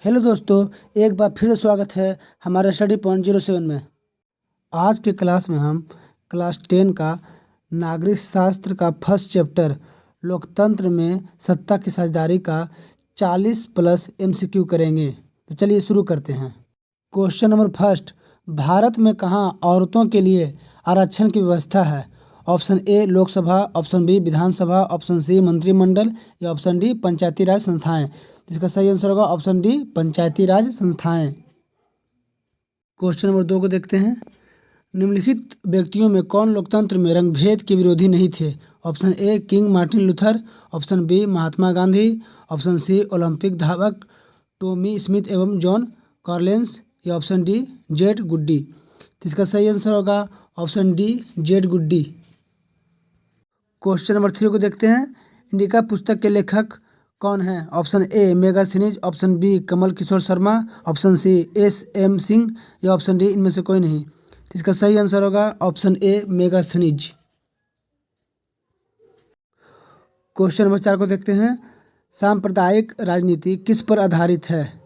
Hello दोस्तों, एक बार फिर से स्वागत है हमारे स्टडी पॉइंट 07 में। आज के क्लास में हम क्लास 10 का नागरिक शास्त्र का फर्स्ट चैप्टर लोकतंत्र में सत्ता की साझेदारी का 40 प्लस MCQ करेंगे। तो चलिए शुरू करते हैं। क्वेश्चन नंबर फर्स्ट, भारत में कहाँ औरतों के लिए आरक्षण की व्यवस्था है? Option A Lok Sabha, option B Vidhan Sabha, option C मंत्रिमंडल या ऑप्शन डी पंचायती राज संस्थाएं। इसका सही आंसर होगा ऑप्शन डी पंचायती राज संस्थाएं। क्वेश्चन नंबर 2 को देखते हैं। निम्नलिखित व्यक्तियों में कौन लोकतंत्र में रंगभेद के विरोधी नहीं थे? Option A King Martin Luther, option B Mahatma Gandhi, option C Olympic धावक टॉमी स्मिथ एवं जॉन कॉर्लेंस या ऑप्शन डी जेड गुड्डी। तो इसका सही आंसर होगा ऑप्शन डी जेड गुड्डी। क्वेश्चन नंबर 3 को देखते हैं। इंडिका पुस्तक के लेखक कौन है? Option A Megasthenes, option B Kamal Kishore Sharma, option C SM Singh या ऑप्शन डी इनमें से कोई नहीं। तो इसका सही आंसर होगा option A Megasthenes. Question number 4 को देखते हैं। सांप्रदायिक राजनीति किस पर आधारित है?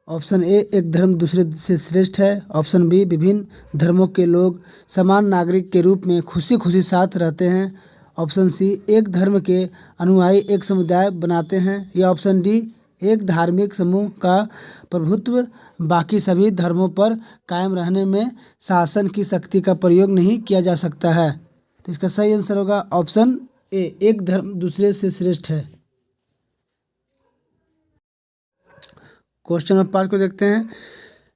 ऑप्शन ए एक धर्म दूसरे से श्रेष्ठ है, ऑप्शन बी विभिन्न धर्मों के लोग समान नागरिक के रूप में खुशी खुशी साथ रहते हैं, ऑप्शन सी एक धर्म के अनुयायी एक समुदाय बनाते हैं या ऑप्शन डी एक धार्मिक समूह का प्रभुत्व बाकी सभी धर्मों पर कायम रहने में शासन की शक्ति का प्रयोग नहीं किया जा सकता है। तो इसका सही आंसर होगा ऑप्शन ए एक धर्म दूसरे से श्रेष्ठ है। क्वेश्चन नंबर 5 को देखते हैं।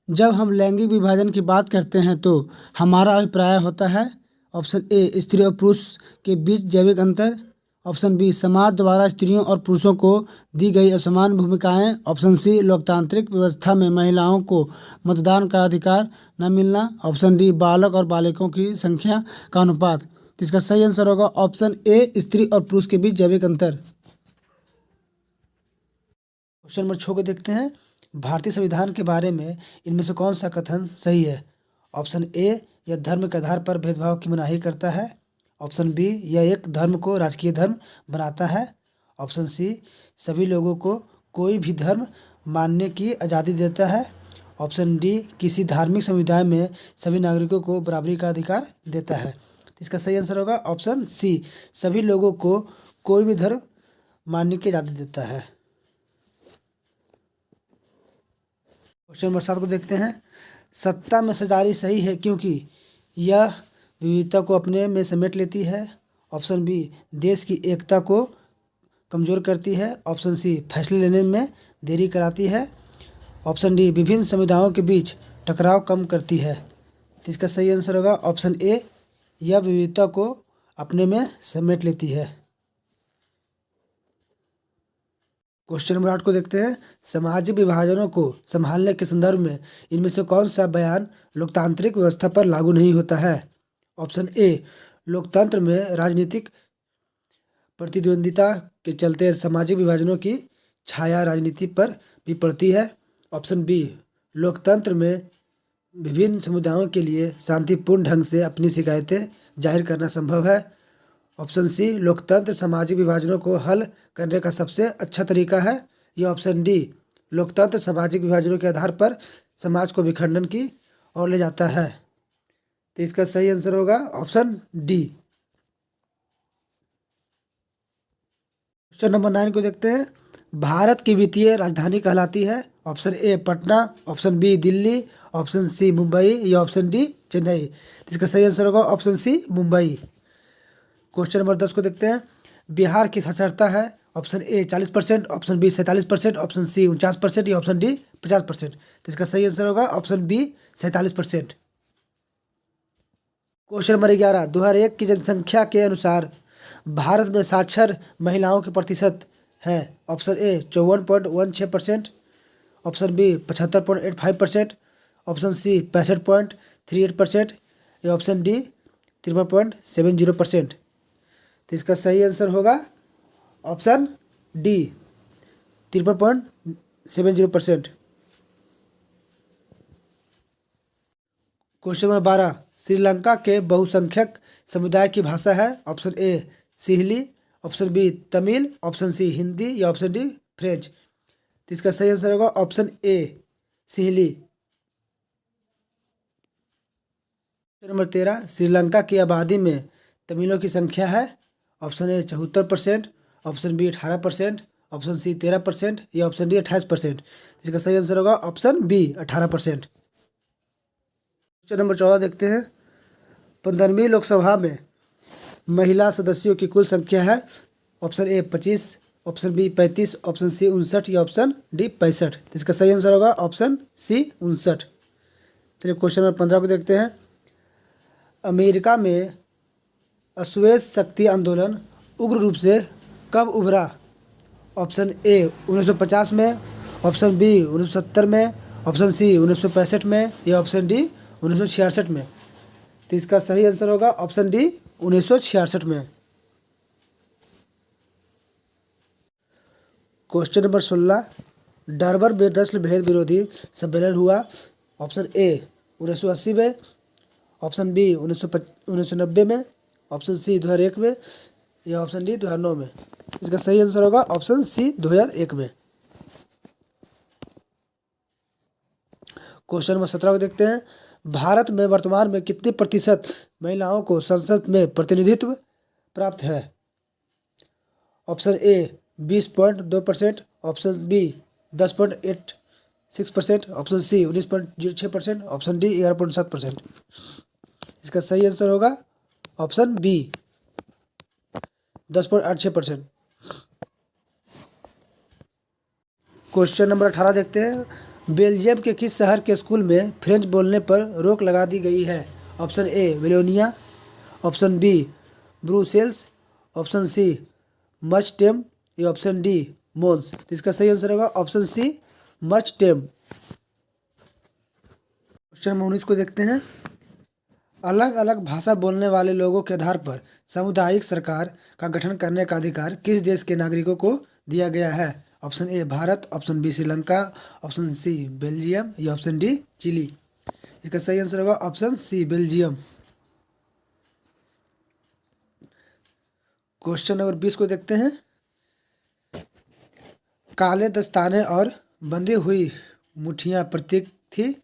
जब हम लैंगिक विभाजन की बात करते हैं तो हमारा अभिप्राय होता है ऑप्शन ए स्त्री और पुरुष के बीच जैविक अंतर, ऑप्शन बी समाज द्वारा स्त्रियों और पुरुषों को दी गई असमान भूमिकाएं, ऑप्शन सी लोकतांत्रिक व्यवस्था में महिलाओं को मतदान का अधिकार न मिलना, ऑप्शन डी बालक और बालिकाओं की संख्या का अनुपात। तो इसका सही आंसर होगा ऑप्शन ए स्त्री और पुरुष के बीच जैविक अंतर। क्वेश्चन नंबर 6 को देखते हैं। भारतीय संविधान के बारे में इनमें से कौन सा कथन सही है? ऑप्शन ए यह धर्म के आधार पर भेदभाव की मनाही करता है, ऑप्शन बी यह एक धर्म को राजकीय धर्म बनाता है, ऑप्शन सी सभी लोगों को कोई भी धर्म मानने की आज़ादी देता है, ऑप्शन डी किसी धार्मिक समुदाय में सभी नागरिकों को बराबरी का अधिकार देता है। इसका सही आंसर होगा ऑप्शन सी सभी लोगों को कोई भी धर्म मानने की आज़ादी देता है। क्वेश्चन नंबर 7 को देखते हैं। सत्ता में साझेदारी सही है क्योंकि यह विविधता को अपने में समेट लेती है, ऑप्शन बी देश की एकता को कमज़ोर करती है, ऑप्शन सी फैसले लेने में देरी कराती है, ऑप्शन डी विभिन्न समुदायों के बीच टकराव कम करती है। तो इसका सही आंसर होगा ऑप्शन ए यह विविधता को अपने में समेट लेती है। क्वेश्चन नंबर 8 को देखते हैं। सामाजिक विभाजनों को संभालने के संदर्भ में इनमें से कौन सा बयान लोकतांत्रिक व्यवस्था पर लागू नहीं होता है? ऑप्शन ए लोकतंत्र में राजनीतिक प्रतिद्वंदिता के चलते सामाजिक विभाजनों की छाया राजनीति पर भी पड़ती है, ऑप्शन बी लोकतंत्र में विभिन्न समुदायों के लिए शांतिपूर्ण ढंग से अपनी शिकायतें जाहिर करना संभव है, ऑप्शन सी लोकतंत्र सामाजिक विभाजनों को हल करने का सबसे अच्छा तरीका है, या ऑप्शन डी लोकतंत्र सामाजिक विभाजनों के आधार पर समाज को विखंडन की ओर ले जाता है। तो इसका सही आंसर होगा ऑप्शन डी। क्वेश्चन नंबर 9 को देखते हैं। भारत की वित्तीय राजधानी कहलाती है? Option A Patna, option B Delhi, option C Mumbai या ऑप्शन डी चेन्नई। तो इसका सही आंसर होगा option C Mumbai. Question number 10 को देखते हैं। बिहार की साक्षरता है? Option A 40%, option B 47%, option C 49% या ऑप्शन डी 50%। तो इसका सही आंसर होगा ऑप्शन बी 47%। Question number 11। 2001 की जनसंख्या के अनुसार भारत में साक्षर महिलाओं के प्रतिशत है? Option A 54.16%, option B 75.85%, option C 65.38% या ऑप्शन डी 53.70%। तो इसका सही आंसर होगा option D 53.70%। Question number 12। Sri Lanka के बहुसंख्यक समुदाय की भाषा है? Option A Sinhali, option B Tamil, option C Hindi या ऑप्शन डी फ्रेंच। तो इसका सही आंसर होगा option A Sinhali. Question number 13, Sri Lanka की आबादी में तमिलों की संख्या है। Option A 74%, option B 18%, option C 13% या ऑप्शन डी 28%। इसका सही आंसर होगा ऑप्शन बी 18%। क्वेश्चन नंबर 14 देखते हैं। 15वीं लोकसभा में महिला सदस्यों की कुल संख्या है। Option A 25, option B 35, option C 59 या ऑप्शन डी 65। इसका सही आंसर होगा ऑप्शन सी 59। चलिए क्वेश्चन नंबर 15 को देखते हैं। अमेरिका में अश्वेत शक्ति आंदोलन उग्र रूप से कब उभरा। ऑप्शन ए 1950 में, ऑप्शन बी 1970 में, ऑप्शन सी 1965 में या ऑप्शन डी 1966 में। तो इसका सही आंसर होगा ऑप्शन डी 1966 में। क्वेश्चन नंबर 16, डरबन में नस्ल भेद विरोधी सम्मेलन हुआ। ऑप्शन ए 1980 में, ऑप्शन बी 1990 में, ऑप्शन सी 2001 में या ऑप्शन डी 2009 में। इसका सही आंसर होगा ऑप्शन सी 2001 में। क्वेश्चन नंबर 17 को देखते हैं। भारत में वर्तमान में कितनी प्रतिशत महिलाओं को संसद में प्रतिनिधित्व प्राप्त है। Option A 20.2%, option B 10.86%, option C 19.06%, option D 11.7%। इसका सही आंसर होगा ऑप्शन बी 10.86%। क्वेश्चन नंबर 18 देखते हैं। बेल्जियम के किस शहर के स्कूल में फ्रेंच बोलने पर रोक लगा दी गई है। Option A Wallonia, option B Brussels, option C Merchtem या ऑप्शन डी मोन्स। तो इसका सही आंसर होगा option C Merchtem. Question number 19 को देखते हैं। अलग अलग भाषा बोलने वाले लोगों के आधार पर सामुदायिक सरकार का गठन करने का अधिकार किस देश के नागरिकों को दिया गया है। Option A Bharat, option B Sri Lanka, option C Belgium या ऑप्शन डी चिली। इसका सही आंसर होगा option C Belgium. Question number 20 को देखते हैं। काले दस्ताने और बंधी हुई मुठ्ठियां प्रतीक थी।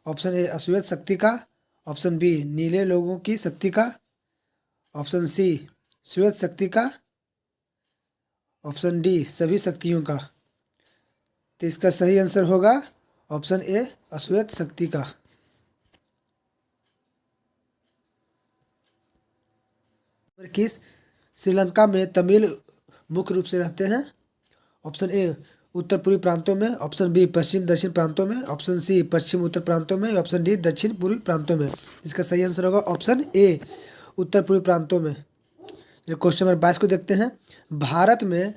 ऑप्शन ए अश्वेत शक्ति का, ऑप्शन बी नीले लोगों की शक्ति का, ऑप्शन सी श्वेत शक्ति का, ऑप्शन डी सभी शक्तियों का। तो इसका सही आंसर होगा ऑप्शन ए अश्वेत शक्ति का। किस श्रीलंका में तमिल मुख्य रूप से रहते हैं। ऑप्शन ए उत्तर पूर्वी प्रांतों में, ऑप्शन बी पश्चिम दक्षिण प्रांतों में, ऑप्शन सी पश्चिम उत्तर प्रांतों में, ऑप्शन डी दक्षिण पूर्वी प्रांतों में। इसका सही आंसर होगा ऑप्शन ए उत्तर पूर्वी प्रांतों में। क्वेश्चन नंबर 22 को देखते हैं। भारत में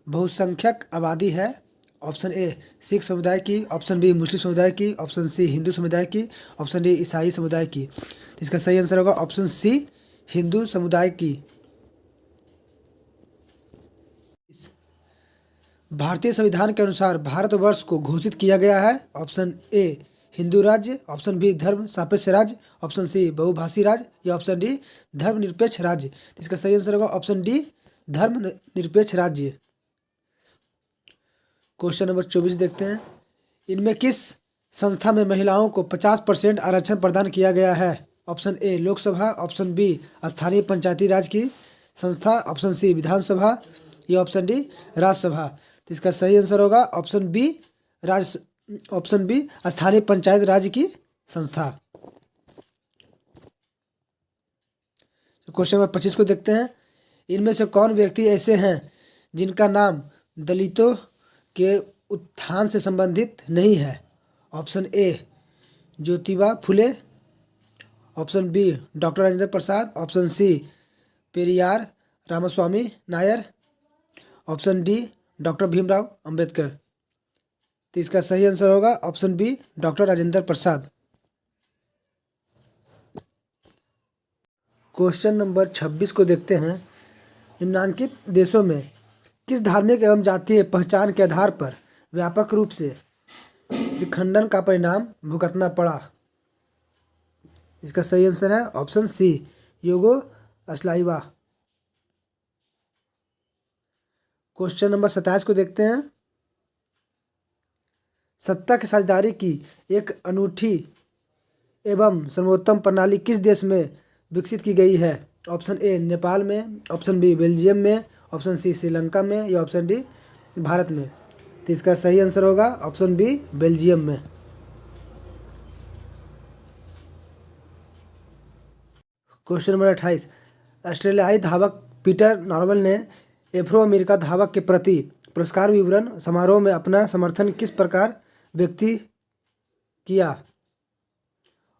बहुसंख्यक आबादी है। ऑप्शन ए सिख समुदाय की, ऑप्शन बी मुस्लिम समुदाय की, ऑप्शन सी हिंदू समुदाय की, ऑप्शन डी ईसाई समुदाय की। इसका सही आंसर होगा ऑप्शन सी हिंदू समुदाय की। भारतीय संविधान के अनुसार भारतवर्ष को घोषित किया गया है। ऑप्शन ए हिंदू राज्य, ऑप्शन बी धर्म सापेक्ष राज्य, ऑप्शन सी बहुभाषी राज्य या ऑप्शन डी धर्मनिरपेक्ष राज्य। इसका सही आंसर होगा ऑप्शन डी धर्मनिरपेक्ष राज्य। क्वेश्चन नंबर 24 देखते हैं। इनमें किस संस्था में महिलाओं को 50% आरक्षण प्रदान किया गया है। Option A Lok Sabha, option B स्थानीय पंचायती राज की संस्था, ऑप्शन सी विधानसभा या ऑप्शन डी राज्यसभा। तो इसका सही आंसर होगा ऑप्शन बी स्थानीय पंचायत राज की संस्था। क्वेश्चन नंबर 25 को देखते हैं। इनमें से कौन व्यक्ति ऐसे हैं जिनका नाम दलितों के उत्थान से संबंधित नहीं है। Option A Jyotiba Phule, option B doctor Rajendra Prasad, option C Periyar Ramasamy Nair, option D doctor Bhimrao Ambedkar. तो इसका सही आंसर होगा option B doctor Rajendra Prasad. Question number 26 को देखते हैं। निम्नलिखित देशों में किस धार्मिक एवं जातीय पहचान के आधार पर व्यापक रूप से विखंडन का परिणाम भुगतना पड़ा। इसका सही आंसर है option C Yugoslavia. Question number 27 को देखते हैं। सत्ता की साझेदारी की एक अनूठी एवं सर्वोत्तम प्रणाली किस देश में विकसित की गई है? ऑप्शन ए नेपाल में, ऑप्शन बी बेल्जियम में, ऑप्शन सी श्रीलंका में या ऑप्शन डी भारत में। तो इसका सही आंसर होगा ऑप्शन बी बेल्जियम में। क्वेश्चन नंबर 28, ऑस्ट्रेलियाई धावक पीटर नॉर्वल ने एफ्रो अमेरिका धावक के प्रति पुरस्कार वितरण समारोह में अपना समर्थन किस प्रकार व्यक्त किया?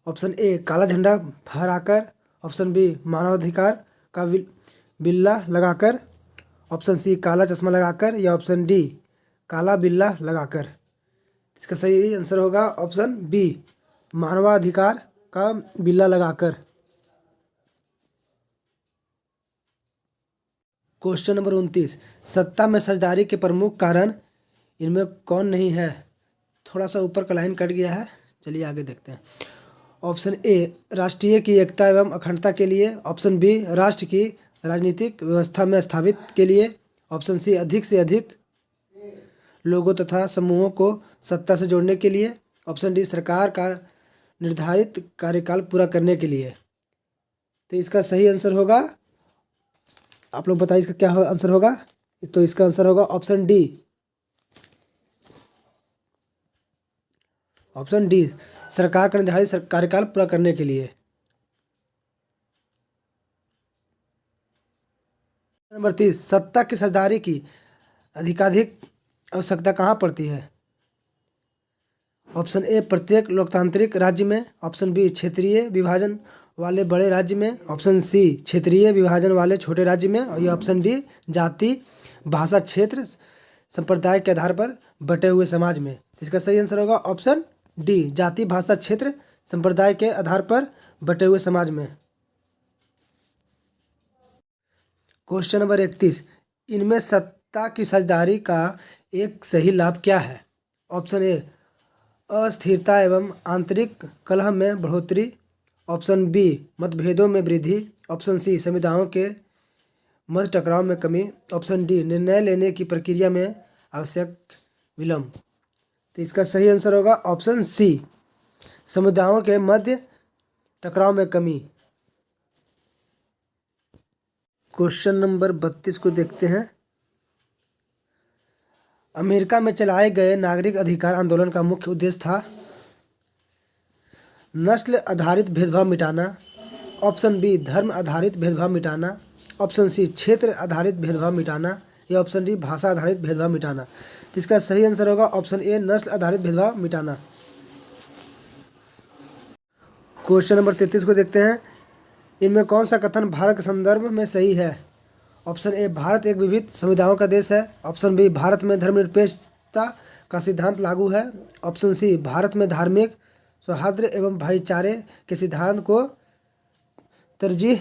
ऑप्शन ए काला झंडा फहराकर, ऑप्शन बी मानवाधिकार का बिल्ला लगाकर, ऑप्शन सी काला चश्मा लगाकर या ऑप्शन डी काला बिल्ला लगाकर। इसका सही आंसर होगा ऑप्शन बी मानवाधिकार का बिल्ला लगाकर। क्वेश्चन नंबर 29, सत्ता में साझेदारी के प्रमुख कारण इनमें कौन नहीं है? थोड़ा सा ऊपर का लाइन कट गया है, चलिए आगे देखते हैं। ऑप्शन ए राष्ट्रीय की एकता एवं अखंडता के लिए, ऑप्शन बी राष्ट्र की राजनीतिक व्यवस्था में स्थापित के लिए, ऑप्शन सी अधिक से अधिक लोगों तथा समूहों को सत्ता से जोड़ने के लिए, ऑप्शन डी सरकार का निर्धारित कार्यकाल पूरा करने के लिए। तो इसका सही आंसर होगा, आप लोग बताइए इसका क्या आंसर होगा? तो इसका आंसर होगा ऑप्शन डी, ऑप्शन डी सरकार का निर्धारित कार्यकाल पूरा करने के लिए। नंबर 30, सत्ता की साझेदारी की अधिकाधिक आवश्यकता कहाँ पड़ती है? ऑप्शन ए प्रत्येक लोकतांत्रिक राज्य में, ऑप्शन बी क्षेत्रीय विभाजन वाले बड़े राज्य में, ऑप्शन सी क्षेत्रीय विभाजन वाले छोटे राज्य में और ये ऑप्शन डी जाति भाषा क्षेत्र संप्रदाय के आधार पर बटे हुए समाज में। इसका सही आंसर होगा ऑप्शन डी जाति भाषा क्षेत्र संप्रदाय के आधार पर बटे हुए समाज में। क्वेश्चन नंबर 31, इनमें सत्ता की साझेदारी का एक सही लाभ क्या है? ऑप्शन ए अस्थिरता एवं आंतरिक कलह में बढ़ोतरी, ऑप्शन बी मतभेदों में वृद्धि, ऑप्शन सी संविधानों के मध्य टकराव में कमी, ऑप्शन डी निर्णय लेने की प्रक्रिया में आवश्यक विलंब। तो इसका सही आंसर होगा ऑप्शन सी समुदायों के मध्य टकराव में कमी। क्वेश्चन नंबर 32 को देखते हैं। अमेरिका में चलाए गए नागरिक अधिकार आंदोलन का मुख्य उद्देश्य था नस्ल आधारित भेदभाव मिटाना, ऑप्शन बी धर्म आधारित भेदभाव मिटाना, ऑप्शन सी क्षेत्र आधारित भेदभाव मिटाना या ऑप्शन डी भाषा आधारित भेदभाव मिटाना। तो इसका सही आंसर होगा ऑप्शन ए नस्ल आधारित भेदभाव मिटाना। क्वेश्चन नंबर 33 को देखते हैं। इनमें कौन सा कथन भारत के संदर्भ में सही है? ऑप्शन ए भारत एक विविध समुदायों का देश है, ऑप्शन बी भारत में धर्मनिरपेक्षता का सिद्धांत लागू है, ऑप्शन सी भारत में धार्मिक सौहार्द एवं भाईचारे के सिद्धांत को तरजीह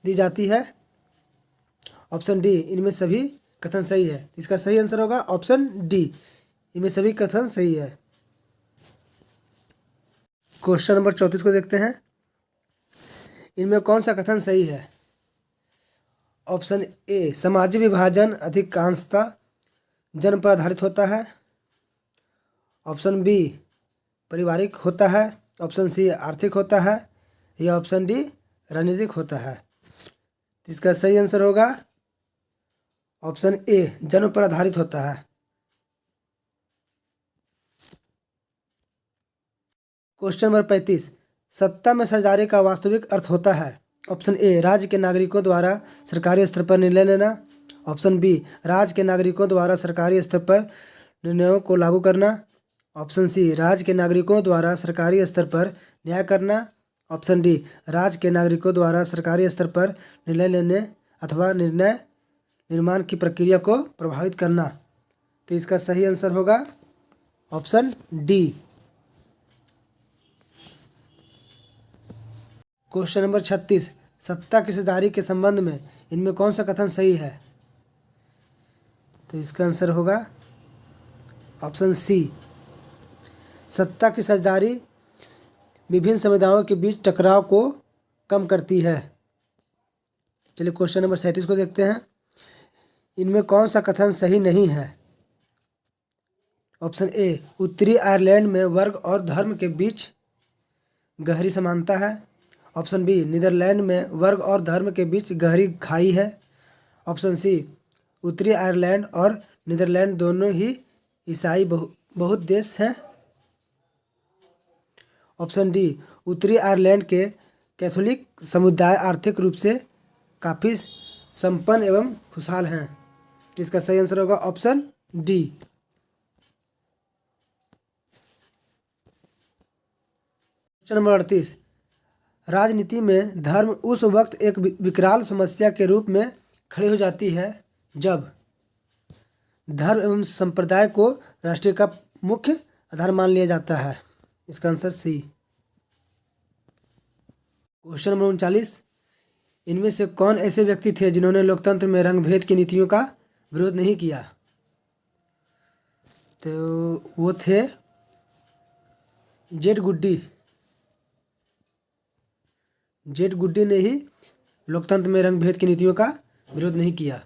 दी जाती है, ऑप्शन डी इनमें सभी कथन सही है। इसका सही आंसर होगा ऑप्शन डी इनमें सभी कथन सही है। क्वेश्चन नंबर 34 को देखते हैं। इनमें कौन सा कथन सही है? ऑप्शन ए सामाजिक विभाजन अधिकांशतः जन्म पर आधारित होता है, ऑप्शन बी पारिवारिक होता है, ऑप्शन सी आर्थिक होता है या ऑप्शन डी राजनीतिक होता है। इसका सही आंसर होगा ऑप्शन ए जन्म पर आधारित होता है। क्वेश्चन नंबर 35, सत्ता में साझेदारी का वास्तविक अर्थ होता है? ऑप्शन ए राज्य के नागरिकों द्वारा सरकारी स्तर पर निर्णय लेना, ऑप्शन बी राज्य के नागरिकों द्वारा सरकारी स्तर पर निर्णयों को लागू करना, ऑप्शन सी राज्य के नागरिकों द्वारा सरकारी स्तर पर न्याय करना, ऑप्शन डी राज्य के नागरिकों द्वारा सरकारी स्तर पर निर्णय लेने अथवा निर्णय निर्माण की प्रक्रिया को प्रभावित करना। तो इसका सही आंसर होगा ऑप्शन डी। क्वेश्चन नंबर 36, सत्ता की साझेदारी के संबंध में इनमें कौन सा कथन सही है? तो इसका आंसर होगा ऑप्शन सी सत्ता की साझेदारी विभिन्न समुदायों के बीच टकराव को कम करती है। चलिए क्वेश्चन नंबर 37 को देखते हैं। इनमें कौन सा कथन सही नहीं है? ऑप्शन ए, उत्तरी आयरलैंड में वर्ग और धर्म के बीच गहरी समानता है। ऑप्शन बी, नीदरलैंड में वर्ग और धर्म के बीच गहरी खाई है। ऑप्शन सी, उत्तरी आयरलैंड और नीदरलैंड दोनों ही ईसाई बहुत देश हैं। ऑप्शन डी, उत्तरी आयरलैंड के कैथोलिक समुदाय आर्थिक रूप से काफ़ी संपन्न एवं खुशहाल हैं। इसका सही आंसर होगा ऑप्शन डी। क्वेश्चन नंबर 38, राजनीति में धर्म उस वक्त एक विकराल समस्या के रूप में खड़ी हो जाती है जब धर्म एवं संप्रदाय को राष्ट्रीय का मुख्य आधार मान लिया जाता है। इसका आंसर सी। क्वेश्चन नंबर 39, इनमें से कौन ऐसे व्यक्ति थे जिन्होंने लोकतंत्र में रंगभेद की नीतियों का विरोध नहीं किया? तो वो थे जेड गुड्डी ने ही लोकतंत्र में रंगभेद की नीतियों का विरोध नहीं किया।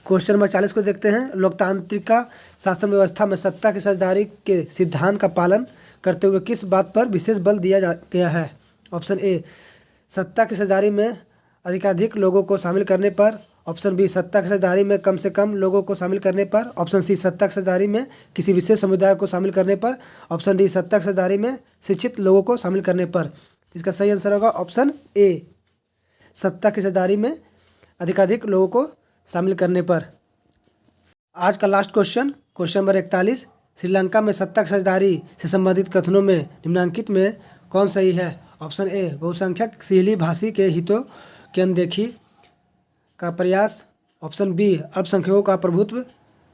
क्वेश्चन नंबर 40 को देखते हैं। लोकतांत्रिक शासन व्यवस्था में सत्ता की साझेदारी के सिद्धांत का पालन करते हुए किस बात पर विशेष बल दिया गया है? ऑप्शन ए, सत्ता की साझेदारी में अधिकाधिक लोगों को शामिल करने पर। ऑप्शन बी, सत्ता की साझेदारी में कम से कम लोगों को शामिल करने पर। ऑप्शन सी, सत्ता की साझेदारी में किसी विशेष समुदाय को शामिल करने पर। ऑप्शन डी, सत्ता की साझेदारी में शिक्षित लोगों को शामिल करने पर। इसका सही आंसर होगा ऑप्शन ए, सत्ता की साझेदारी में अधिकाधिक लोगों को शामिल करने पर। आज का लास्ट क्वेश्चन नंबर 41, श्रीलंका में सत्ता की साझेदारी से संबंधित कथनों में निम्नलिखित में कौन सही है? ऑप्शन ए, बहुसंख्यक सिहली भाषी के हितों की अनदेखी का प्रयास। ऑप्शन बी, अल्पसंख्यकों का प्रभुत्व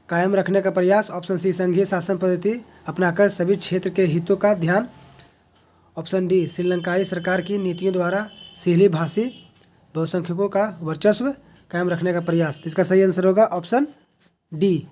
कायम रखने का प्रयास। ऑप्शन सी, संघीय शासन पद्धति अपनाकर सभी क्षेत्र के हितों का ध्यान। ऑप्शन डी, श्रीलंकाई सरकार की नीतियों द्वारा सिहली भाषी बहुसंख्यकों का वर्चस्व कायम रखने का प्रयास। इसका सही आंसर होगा ऑप्शन डी।